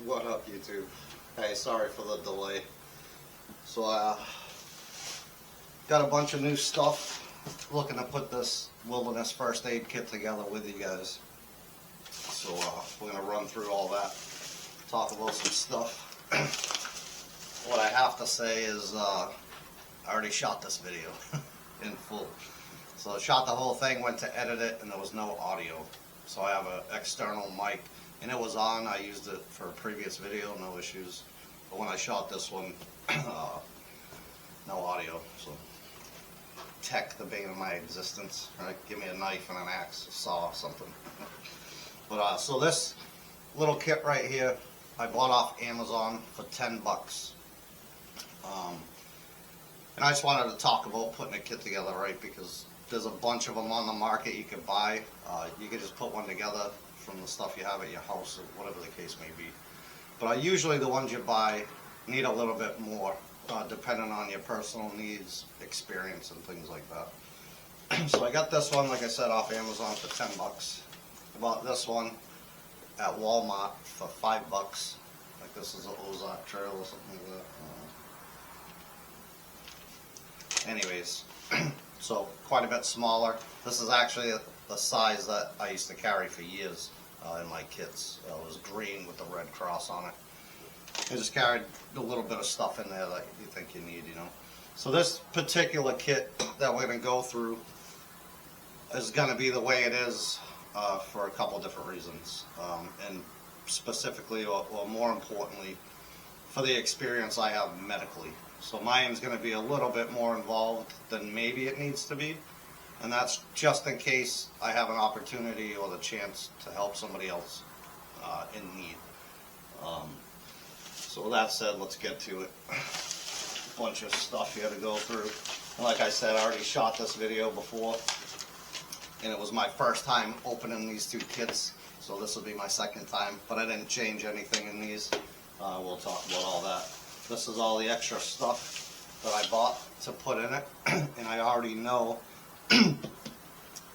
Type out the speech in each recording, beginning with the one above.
What up, YouTube? Hey, sorry for the delay. So got a bunch of new stuff. Looking to put this wilderness first aid kit together with you guys. So we're gonna run through all that, talk about some stuff. What I have to say is I already shot this video in full. So I shot the whole thing, went to edit it, and there was no audio. So I have an external mic, and it was on. I used it for a previous video, no issues. But when I shot this one, no audio. So tech, the bane of my existence. Right? Give me a knife and an axe, a saw, something. But so this little kit right here, I bought off Amazon for 10 bucks. And I just wanted to talk about putting a kit together, right? Because there's a bunch of them on the market you can buy. You can just put one together from the stuff you have at your house, or whatever the case may be. But usually the ones you buy need a little bit more, depending on your personal needs, experience, and things like that. So I got this one, like I said, off Amazon for 10 bucks. I bought this one at Walmart for 5 bucks. Like this is an Ozark Trail or something like that. Anyways, so quite a bit smaller. This is actually the size that I used to carry for years in my kits. It was green with the red cross on it. I just carried a little bit of stuff in there that you think you need, you know. So this particular kit that we're going to go through is going to be the way it is for a couple different reasons. And specifically, or more importantly, for the experience I have medically. So mine's going to be a little bit more involved than maybe it needs to be. And that's just in case I have an opportunity or the chance to help somebody else in need. So with that said, let's get to it. A bunch of stuff here to go through. And like I said, I already shot this video before. And it was my first time opening these two kits. So this will be my second time. But I didn't change anything in these. We'll talk about all that. This is all the extra stuff that I bought to put in it. And I already know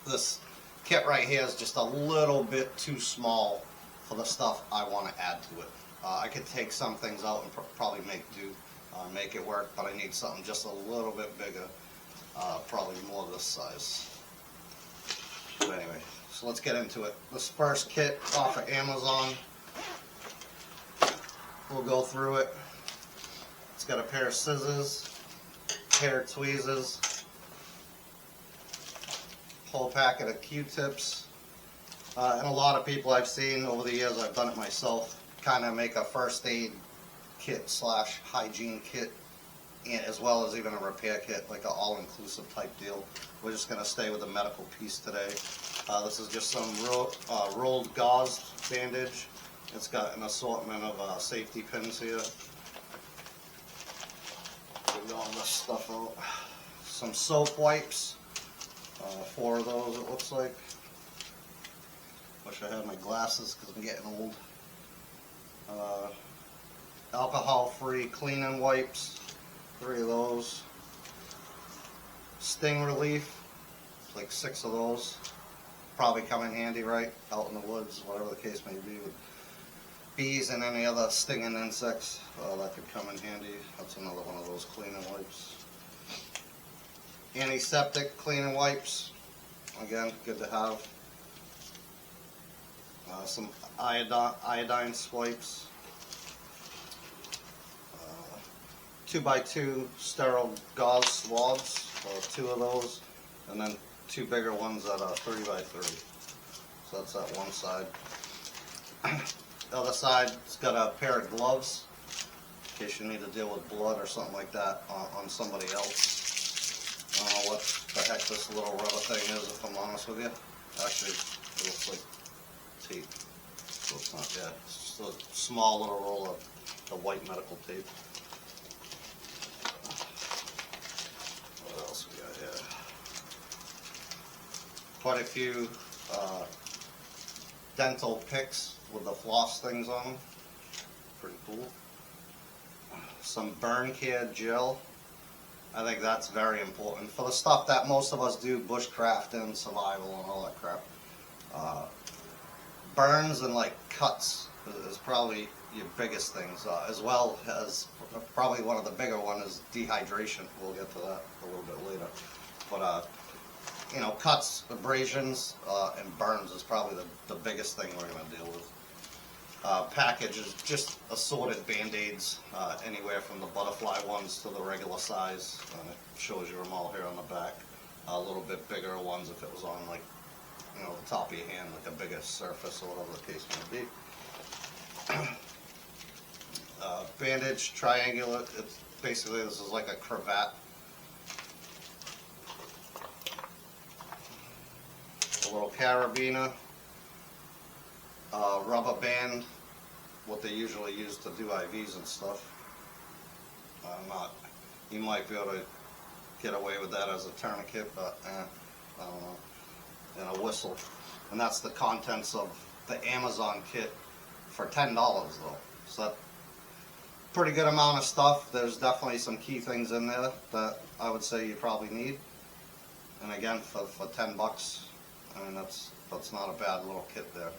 this kit right here is just a little bit too small for the stuff I want to add to it. I could take some things out and probably make it work, but I need something just a little bit bigger, probably more this size. But anyway, so let's get into it. This first kit off of Amazon, we'll go through it. It's got a pair of scissors, a pair of tweezers, whole packet of Q-tips, and a lot of people I've seen over the years, I've done it myself, kind of make a first aid kit slash hygiene kit, and as well as even a repair kit, like an all-inclusive type deal. We're just going to stay with the medical piece today. This is just some rolled gauze bandage. It's got an assortment of safety pins here. Get all this stuff out. Some soap wipes. 4 of those it looks like. Wish I had my glasses because I'm getting old. Alcohol-free cleaning wipes. 3 of those. Sting relief. Like 6 of those. Probably come in handy, right? Out in the woods, whatever the case may be, with bees and any other stinging insects. That could come in handy. That's another one of those cleaning wipes. Antiseptic cleaning wipes. Again, good to have. Some iodine swipes. 2x2 sterile gauze swabs, or 2 of those, and then 2 bigger ones that are 3x3. So that's that one side. The other side, it's got a pair of gloves, in case you need to deal with blood or something like that on somebody else. I don't know what the heck this little rubber thing is, if I'm honest with you. Actually, it looks like tape. So it's not, yeah, it's just a small little roll of the white medical tape. What else we got here? Quite a few dental picks with the floss things on them. Pretty cool. Some burn care gel. I think that's very important for the stuff that most of us do, bushcrafting, survival, and all that crap. Burns and like cuts is probably your biggest things, as well as probably one of the bigger one is dehydration. We'll get to that a little bit later. But you know, cuts, abrasions, and burns is probably the biggest thing we're going to deal with. Package is just assorted Band-Aids, anywhere from the butterfly ones to the regular size. And it shows you them all here on the back. A little bit bigger ones if it was on, like, you know, the top of your hand, like a bigger surface or whatever the case may be. Bandage, triangular. It's basically, this is like a cravat. A little carabiner. Rubber band, what they usually use to do IVs and stuff. You might be able to get away with that as a tourniquet, but I don't know. And a whistle. And that's the contents of the Amazon kit for $10 though. So that's a pretty good amount of stuff. There's definitely some key things in there that I would say you probably need. And again, for 10 bucks, I mean, that's not a bad little kit there.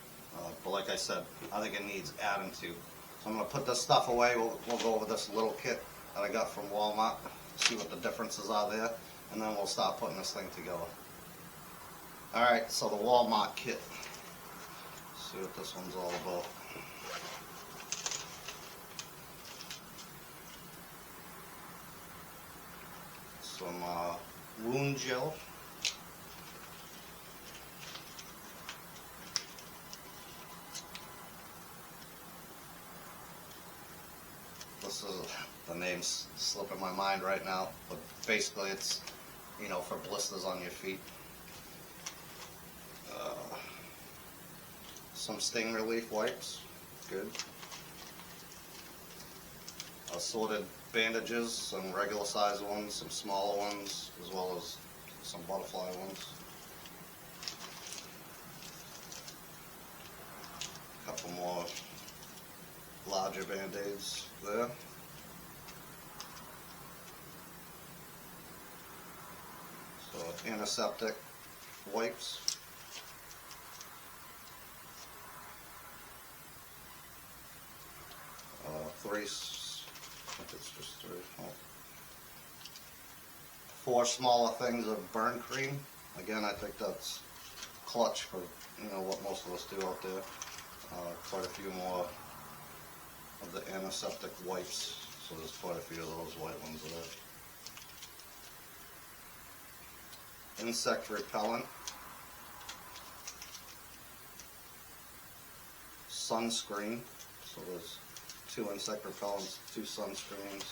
But like I said, I think it needs adding to. So I'm going to put this stuff away. We'll go over this little kit that I got from Walmart, see what the differences are there, and then we'll start putting this thing together. Alright, so the Walmart kit. Let's see what this one's all about. Some wound gel. This is, the name's slipping my mind right now, but basically it's, you know, for blisters on your feet. Some sting relief wipes, good. Assorted bandages, some regular size ones, some smaller ones, as well as some butterfly ones. A couple more larger Band-Aids there. So antiseptic wipes. I think it's just three. Oh. 4 smaller things of burn cream. Again, I think that's clutch for, you know, what most of us do out there. Quite a few more of the antiseptic wipes, so there's quite a few of those white ones there. Insect repellent. Sunscreen, so there's 2 insect repellents, 2 sunscreens,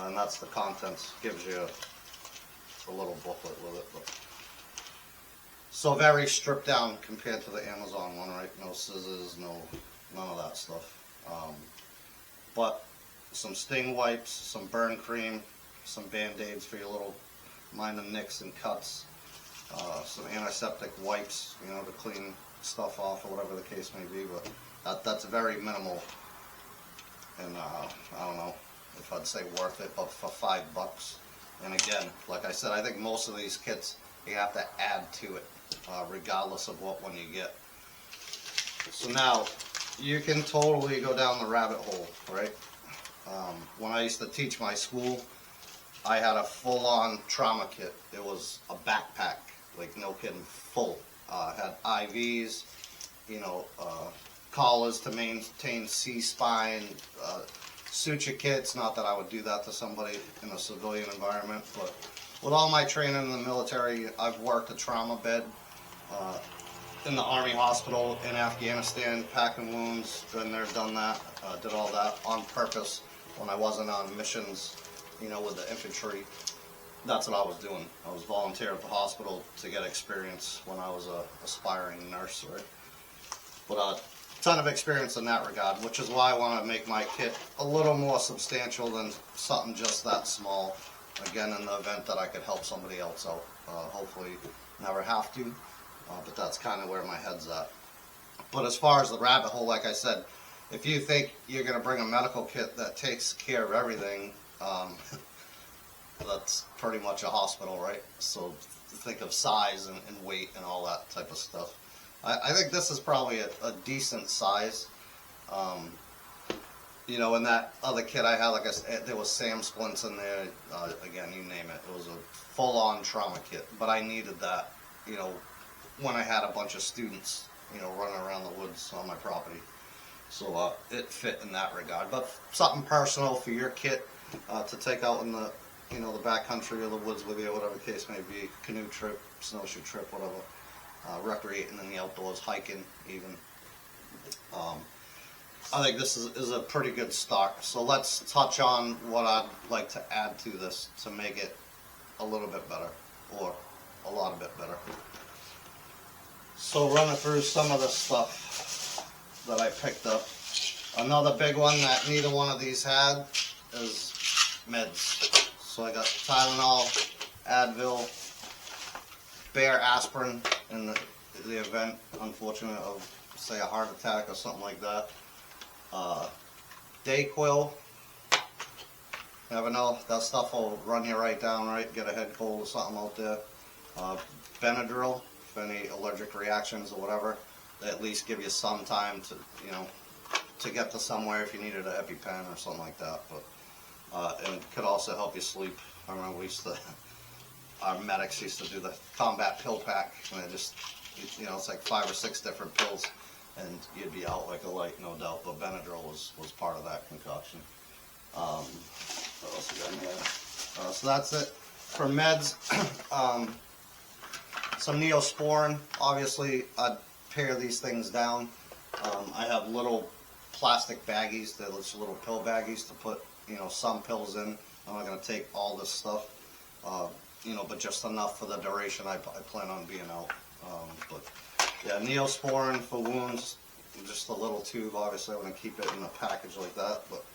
and that's the contents. Gives you a little booklet with it. But so very stripped down compared to the Amazon one, right? No scissors, none of that stuff. But some sting wipes, some burn cream, some Band-Aids for your little minor nicks and cuts, some antiseptic wipes, you know, to clean stuff off or whatever the case may be. But that's very minimal. And I don't know if I'd say worth it, but for $5. And again, like I said, I think most of these kits you have to add to it, regardless of what one you get. So now you can totally go down the rabbit hole, right? When I used to teach my school, I had a full-on trauma kit. It was a backpack, like no kidding, full. Had IVs, you know, collars to maintain C-spine, suture kits. Not that I would do that to somebody in a civilian environment, but with all my training in the military, I've worked a trauma bed in the Army hospital in Afghanistan, packing wounds, been there, done that, did all that on purpose when I wasn't on missions, you know, with the infantry. That's what I was doing. I was volunteer at the hospital to get experience when I was a aspiring nurse, right? But ton of experience in that regard, which is why I want to make my kit a little more substantial than something just that small. Again, in the event that I could help somebody else out. Hopefully never have to, but that's kind of where my head's at. But as far as the rabbit hole, like I said, if you think you're going to bring a medical kit that takes care of everything, that's pretty much a hospital, right? So think of size and weight and all that type of stuff. I think this is probably a decent size. You know, in that other kit I had, like I said, there was SAM splints in there. Again, you name it. It was a full-on trauma kit. But I needed that, you know, when I had a bunch of students, you know, running around the woods on my property. So it fit in that regard. But something personal for your kit to take out in the, you know, the backcountry or the woods with you, whatever the case may be, canoe trip, snowshoe trip, whatever, recreating in the outdoors, hiking even. I think this is a pretty good start. So let's touch on what I'd like to add to this to make it a little bit better, or a lot bit better. So running through some of the stuff that I picked up. Another big one that neither one of these had is meds. So I got Tylenol, Advil, bare aspirin in the event, unfortunate, of say a heart attack or something like that. Dayquil. Never know, that stuff will run you right down, right? Get a head cold or something out there. Benadryl, if any allergic reactions or whatever, they at least give you some time to, you know, to get to somewhere if you needed an EpiPen or something like that. But and it could also help you sleep. I remember we used to, our medics used to do the combat pill pack, and it just, you know, it's like 5 or 6 different pills, and you'd be out like a light, no doubt. But Benadryl was part of that concoction. What else we got in here? So that's it for meds. Some Neosporin. Obviously, I'd pare these things down. I have little plastic baggies. They're just little pill baggies to put, you know, some pills in. I'm not going to take all this stuff, you know, but just enough for the duration I plan on being out. But yeah, Neosporin for wounds, just a little tube. Obviously, I'm going to keep it in a package like that, but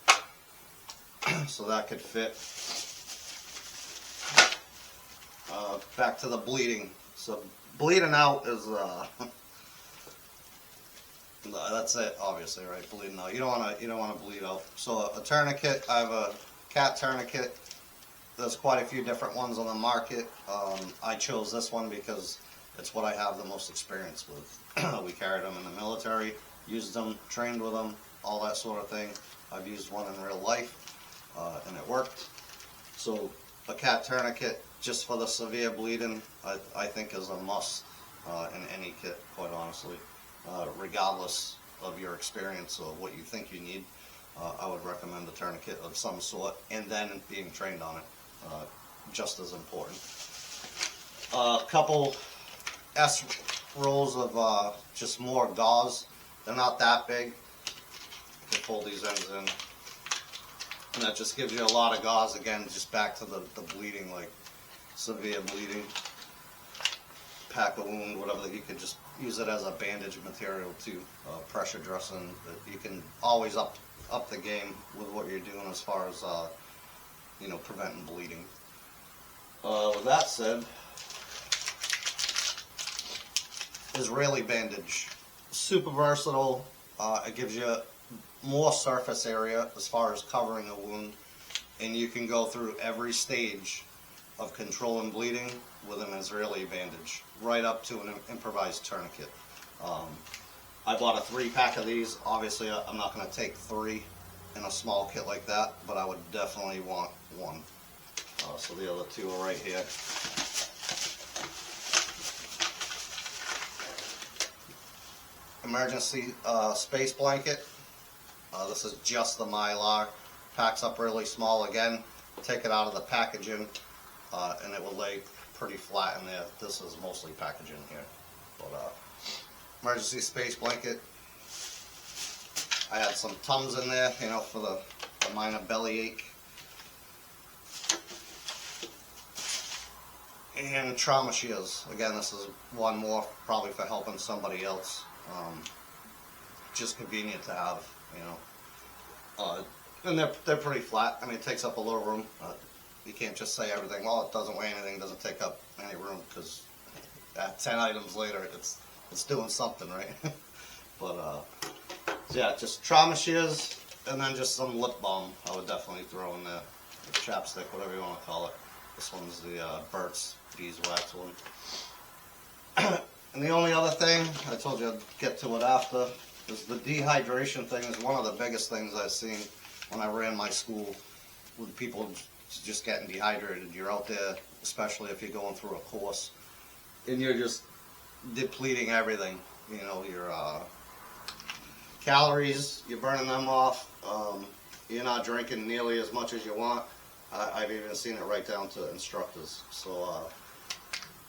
so that could fit. Back to the bleeding. So bleeding out is that's it, obviously, right? Bleeding out. You don't want to bleed out. So a tourniquet. I have a cat tourniquet. There's quite a few different ones on the market. I chose this one because it's what I have the most experience with. We carried them in the military, used them, trained with them, all that sort of thing. I've used one in real life, and it worked. So a cat tourniquet, just for the severe bleeding, I think is a must in any kit, quite honestly. Regardless of your experience or what you think you need, I would recommend a tourniquet of some sort, and then being trained on it, just as important. A couple S rolls of just more gauze. They're not that big. You can pull these ends in, and that just gives you a lot of gauze. Again, just back to the bleeding, like severe bleeding, pack a wound, whatever. You could just use it as a bandage material too, pressure dressing. You can always up the game with what you're doing as far as you know, preventing bleeding. With that said, Israeli bandage, super versatile. It gives you more surface area as far as covering a wound, and you can go through every stage of controlling bleeding with an Israeli bandage, right up to an improvised tourniquet. I bought a 3-pack of these. Obviously, I'm not going to take 3 in a small kit like that, but I would definitely want 1. So the other 2 are right here. Emergency space blanket. This is just the Mylar. Packs up really small. Again, take it out of the packaging, and it will lay pretty flat in there. This is mostly packaging here. But emergency space blanket. I had some Tums in there, you know, for the minor belly ache. And trauma shears. Again, this is one more probably for helping somebody else. Just convenient to have, you know. And they're pretty flat. I mean, it takes up a little room. You can't just say everything, well, it doesn't weigh anything, doesn't take up any room, because at 10 items later, it's doing something, right? But yeah, just trauma shears, and then just some lip balm I would definitely throw in there. Chapstick, whatever you want to call it. This one's the Burt's Beeswax one. And the only other thing, I told you I'd get to it after, is the dehydration thing is one of the biggest things I've seen when I ran my school, with people just getting dehydrated. You're out there, especially if you're going through a course, and you're just depleting everything. You know, your calories, you're burning them off. You're not drinking nearly as much as you want. I've even seen it right down to instructors. So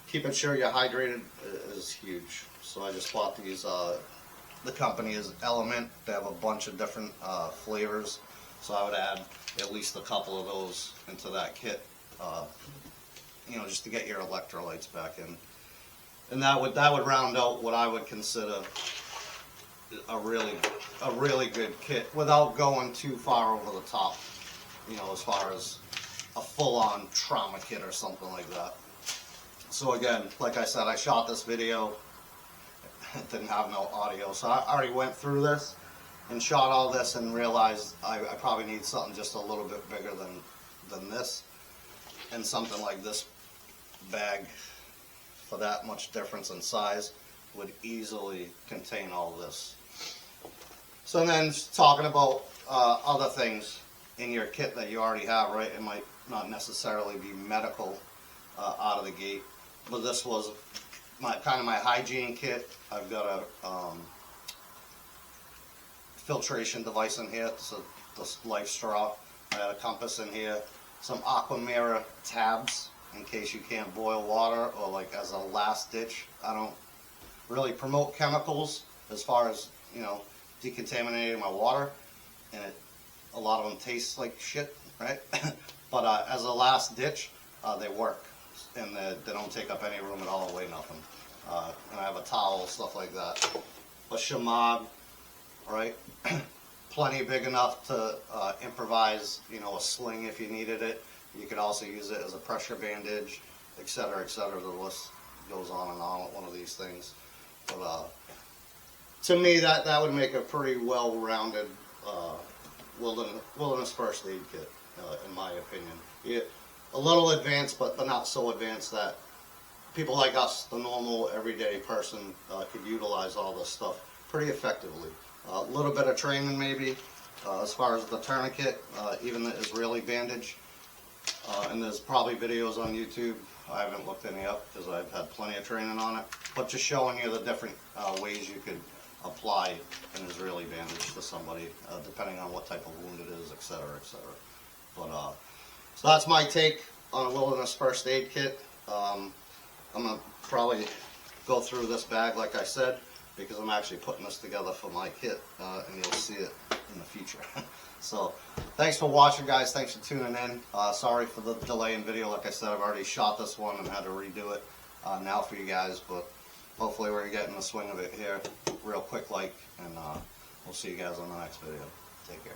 keeping sure you're hydrated is huge. So I just bought these. The company is Element. They have a bunch of different flavors. So I would add at least a couple of those into that kit, you know, just to get your electrolytes back in. And that would round out what I would consider a really good kit without going too far over the top, you know, as far as a full-on trauma kit or something like that. So again, like I said, I shot this video. It didn't have no audio, so I already went through this and shot all this and realized I probably need something just a little bit bigger than this, and something like this bag for that much difference in size would easily contain all this. So then talking about other things in your kit that you already have, right? It might not necessarily be medical out of the gate, but this was my hygiene kit. I've got a filtration device in here, so this life straw. I had a compass in here, some Aquamira tabs in case you can't boil water, or like as a last ditch. I don't really promote chemicals as far as, you know, decontaminating my water, and a lot of them taste like shit, right? But as a last ditch, they work, and they don't take up any room at all, weigh nothing. And I have a towel, stuff like that. A shamag, right? Plenty big enough to improvise, you know, a sling if you needed it. You could also use it as a pressure bandage, etc., etc. The list goes on and on with one of these things. But to me, that would make a pretty well-rounded wilderness first aid kit, in my opinion. A little advanced, but not so advanced that people like us, the normal everyday person, could utilize all this stuff pretty effectively. A little bit of training maybe, as far as the tourniquet, even the Israeli bandage. And there's probably videos on YouTube. I haven't looked any up because I've had plenty of training on it. But just showing you the different ways you could apply an Israeli bandage to somebody, depending on what type of wound it is, etc., etc. But so that's my take on a wilderness first aid kit. I'm gonna probably go through this bag, like I said, because I'm actually putting this together for my kit, and you'll see it in the future. So, thanks for watching, guys. Thanks for tuning in. Sorry for the delay in video. Like I said, I've already shot this one and had to redo it now for you guys, but hopefully we're getting the swing of it here real quick, and we'll see you guys on the next video. Take care.